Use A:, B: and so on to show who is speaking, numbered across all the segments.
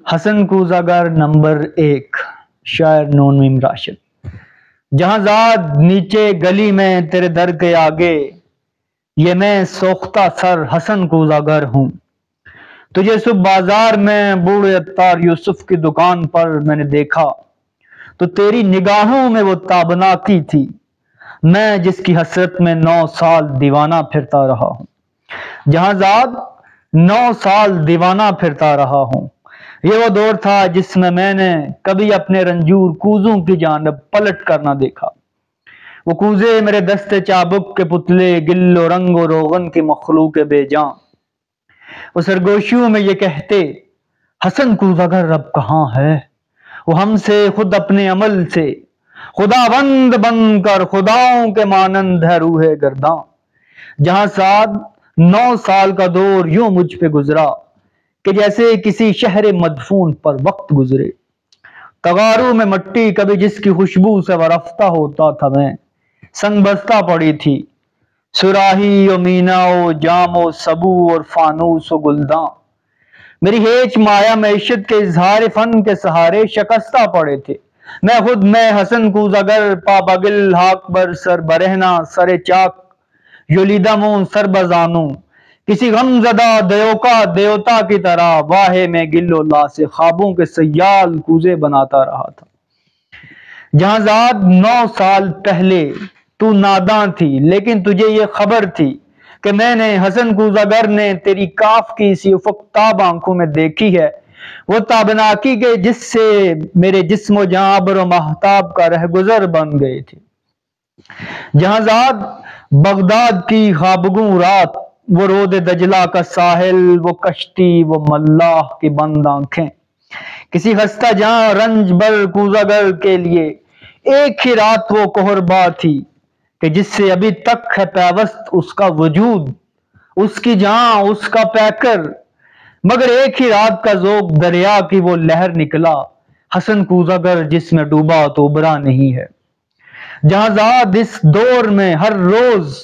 A: حسن کوزاگر number 1، شاعر نون میم راشد۔ جہاں زاد نیچے گلی میں تیرے در کے آگے، یہ میں سوختہ سر حسن کوزاگر ہوں۔ تجھے صبح بازار میں بوڑھے عطار یوسف کی دکان پر میں نے دیکھا، تو تیری نگاہوں میں وہ تابناکی تھی، میں جس کی حسرت میں 9 سال دیوانہ پھرتا رہا ہوں۔ جہاں زاد 9 سال دیوانہ پھرتا رہا ہوں۔ یہ وہ دور تھا جس میں نے کبھی اپنے رنجور کوزوں کی جانب پلٹ کر نہ دیکھا۔ وہ کوزے میرے دست چابک کے پتلے، گل و رنگ و روغن کی مخلوق بے جان۔ وہ سرگوشیوں میں یہ کہتے، حسن کوزاگر اب کہاں ہے؟ وہ ہم سے خود اپنے عمل سے خدا بند بن کر خداؤں کے مانند ہے روح گرداں۔ جہاں سعد 9 سال کا دور یوں مجھ پہ گزرا کہ جیسے کسی شہر مدفون پر وقت گزرے۔ تغاروں میں مٹی کبھی جس کی خوشبو سے ورفتہ ہوتا تھا، میں سنگ بستہ پڑی تھی، سراہی و مینا و جام و سبو اور فانوس و گلداں۔ میری ہیچ مایا معیشت کے اظہار فن کے سہارے شکستہ پڑے تھے۔ میں حسن کوزاگر پابگل ہاک بر سر برہنہ سر چاک یولیدموں سر بزانوں، کسی غم زدہ دیوتا کی طرح واہے میں گل و لا سے خوابوں کے سیال کوزے بناتا رہا تھا۔ جہاں زاد 9 سال پہلے تو ناداں تھی، لیکن تجھے یہ خبر تھی کہ میں نے حسن کوزاگر نے تیری کاف کی سی افق تاب آنکھوں میں دیکھی ہے، وہ تابناکی کے جس سے میرے جسم و جہاں ابر و مہتاب کا رہگزر بن گئے تھے۔ جہاں زاد بغداد کی خوابگوں رات، وہ رود دجلہ کا ساحل، وہ کشتی، وہ ملاح کی بند آنکھیں، کسی خستہ جہاں رنج بر کوزاگر کے لیے ایک ہی رات وہ کہربا تھی کہ جس سے ابھی تک ہے پیوست اس کا وجود، اس کی جہاں، اس کا پیکر، مگر ایک ہی رات کا ذوق دریا کی وہ لہر نکلا، حسن کوزاگر جس میں ڈوبا تو ابھرا نہیں ہے۔ جہاں زاد اس دور میں ہر روز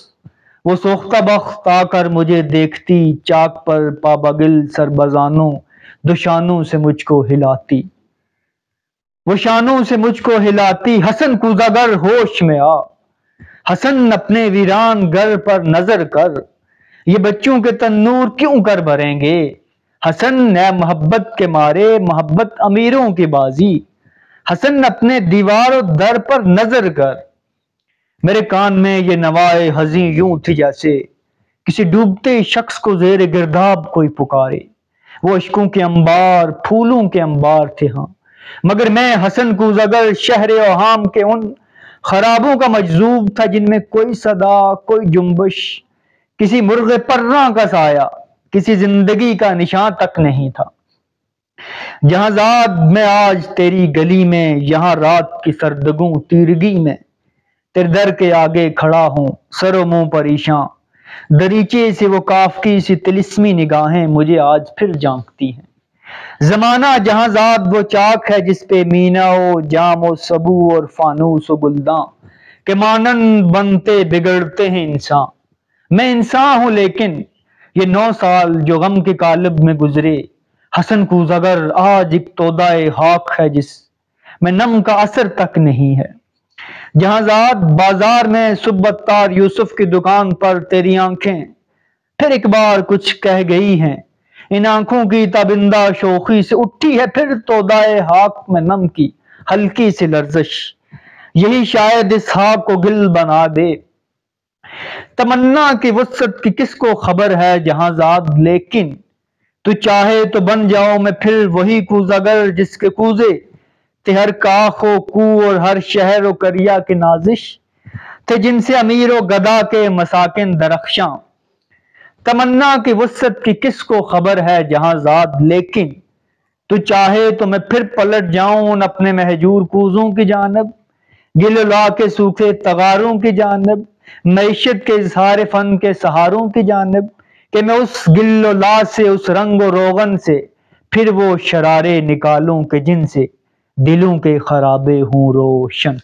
A: وہ سوختہ بخت آ کر مجھے دیکھتی، چاک پر پابگل سربزانوں دو شانوں سے مجھ کو ہلاتی، وہ شانوں سے مجھ کو ہلاتی، حسن کوزاگر ہوش میں آ، حسن اپنے ویران گھر پر نظر کر، یہ بچوں کے تنور کیوں کر بھریں گے؟ حسن اے محبت کے مارے محبت امیروں کی بازی، حسن اپنے دیوار و در پر نظر کر۔ میرے کان میں یہ نوائے حزیں یوں تھی جیسے کسی ڈوبتے شخص کو زیر گرداب کوئی پکارے۔ وہ اشکوں کے انبار، پھولوں کے انبار تھے ہاں، مگر میں حسن کوزاگر شہر اوہام کے ان خرابوں کا مجذوب تھا جن میں کوئی صدا، کوئی جنبش، کسی مرغ پراں کا سایہ، کسی زندگی کا نشان تک نہیں تھا۔ جہاں زاد میں آج تیری گلی میں، یہاں رات کی سردگوں تیرگی میں تیرے در کے آگے کھڑا ہوں، سر و منہ پریشاں، دریچے سے وہ کافکی سی طلسمی نگاہیں مجھے آج پھر جھانکتی ہیں۔ زمانہ جہاں زاد وہ چاک ہے جس پہ مینا و جام و سبو اور فانوس و گلداں کے مانند بنتے بگڑتے ہیں انسان۔ میں انسان ہوں، لیکن یہ 9 سال جو غم کے قالب میں گزرے، حسن کوزاگر آج ایک تودائے خاک ہے جس میں نم کا اثر تک نہیں ہے۔ جہاں زاد بازار میں صبح عطار یوسف کی دکان پر تیری آنکھیں پھر ایک بار کچھ کہہ گئی ہیں، ان آنکھوں کی تابندہ شوخی سے اٹھی ہے پھر تودائے خاک میں نم کی ہلکی سی لرزش، یہی شاید اس خاک کو گل بنا دے۔ تمنا کی وسعت کی کس کو خبر ہے جہاں زاد، لیکن تو چاہے تو بن جاؤ میں پھر وہی کوزاگر جس کے کوزے تھے ہر کاخ و کو اور ہر شہر و کریا کے نازش تھے، جن سے امیر و گدا کے مساکن درخشاں۔ تمنا کی وسعت کی کس کو خبر ہے جہاں زاد، لیکن تو چاہے تو میں پھر پلٹ جاؤں ان اپنے مہجور کوزوں کی جانب، گل و لا کے سوکھے تغاروں کی جانب، معیشت کے اظہار فن کے سہاروں کی جانب، کہ میں اس گل و لا سے، اس رنگ و روغن سے پھر وہ شرارے نکالوں کہ جن سے دلوں کے خرابے ہوں روشن۔